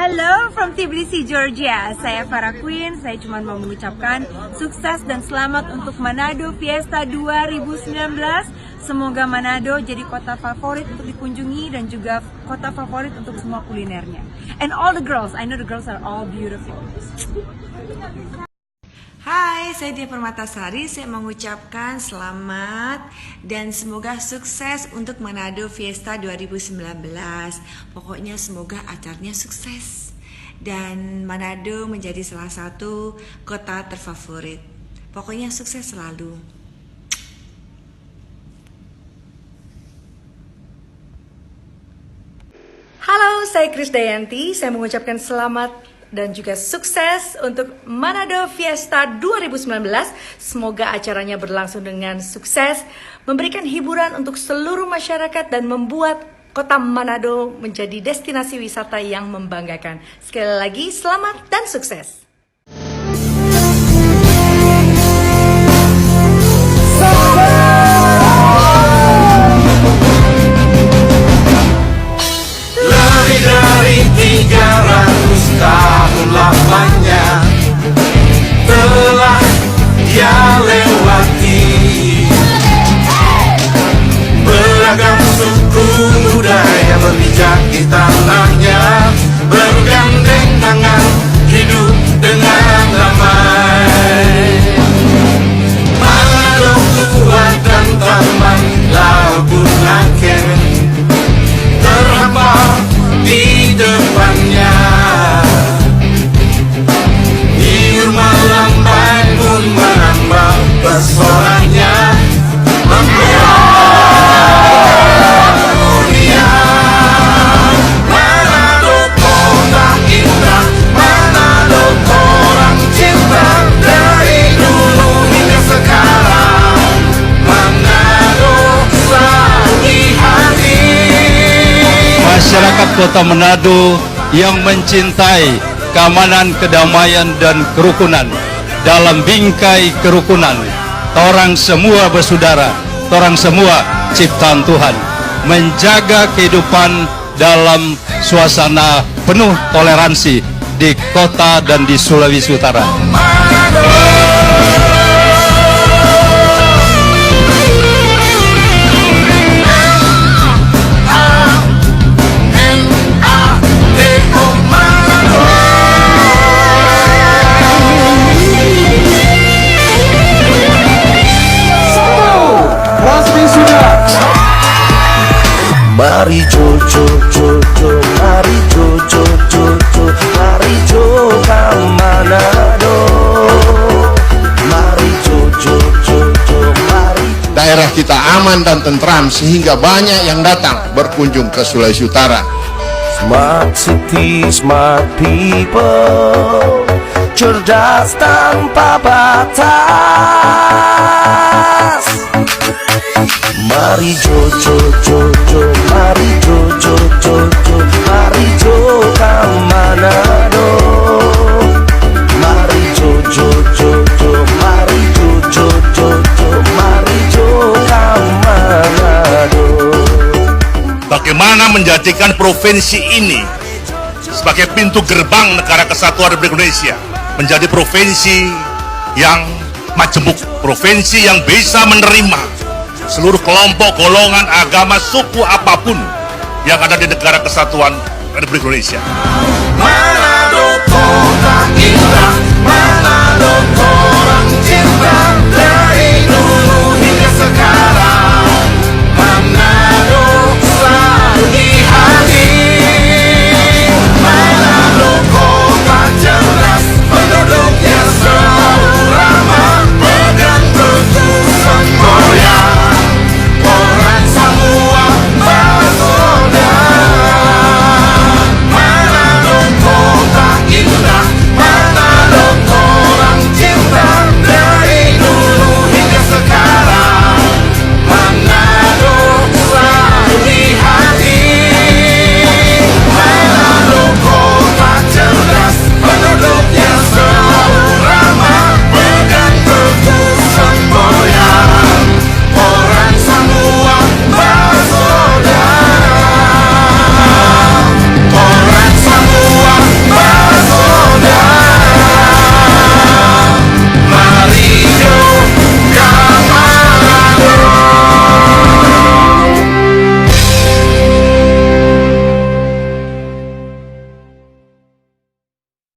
Hello from Tbilisi, Georgia. Saya Farah Queen. Saya cuma mau mengucapkan sukses dan selamat untuk Manado Fiesta 2019. Semoga Manado jadi kota favorit untuk dikunjungi dan juga kota favorit untuk semua kulinernya. And all the girls, I know the girls are all beautiful. Hai, saya Dia Permatasari. Saya mengucapkan selamat dan semoga sukses untuk Manado Fiesta 2019. Pokoknya semoga acaranya sukses dan Manado menjadi salah satu kota terfavorit. Pokoknya sukses selalu. Halo, saya Krisdayanti. Saya mengucapkan selamat dan juga sukses untuk Manado Fiesta 2019. Semoga acaranya berlangsung dengan sukses, memberikan hiburan untuk seluruh masyarakat dan membuat kota Manado menjadi destinasi wisata yang membanggakan. Sekali lagi, selamat dan sukses. Lebih dari 300 tahun lamanya telah dia lewati beragam suku budaya berpijak di tanahnya, bergandeng tangan hidup dengan damai. Manado kuat dan taman labu nangken terhampar di depannya. Iur malam bangun menambah pesonanya, membuat dunia. Manado kota indah, Manado orang cinta, dari dulu hingga sekarang. Manado selalu di hati. Masyarakat Kota Manado yang mencintai keamanan, kedamaian, dan kerukunan. Dalam bingkai kerukunan, torang semua bersaudara, torang semua ciptaan Tuhan. Menjaga kehidupan dalam suasana penuh toleransi di kota dan di Sulawesi Utara. Mari Jojo Jojo, mari Jojo Jojo, mari Jo ke Manado. Mari Jojo Jojo, mari. Daerah kita aman dan tentram sehingga banyak yang datang berkunjung ke Sulawesi Utara. Smart city, smart people, cerdas tanpa batas. Mari Jojo Jojo, mari Jojo Jojo, mari Jo ke Manado. Mari Jojo Jojo, mari Jojo Jojo, mari Jo ke Manado. Bagaimana menjadikan provinsi ini sebagai pintu gerbang negara kesatuan Republik Indonesia menjadi provinsi yang majemuk, provinsi yang bisa menerima seluruh kelompok, golongan, agama, suku apapun yang ada di negara kesatuan Republik Indonesia. Manado kota indah,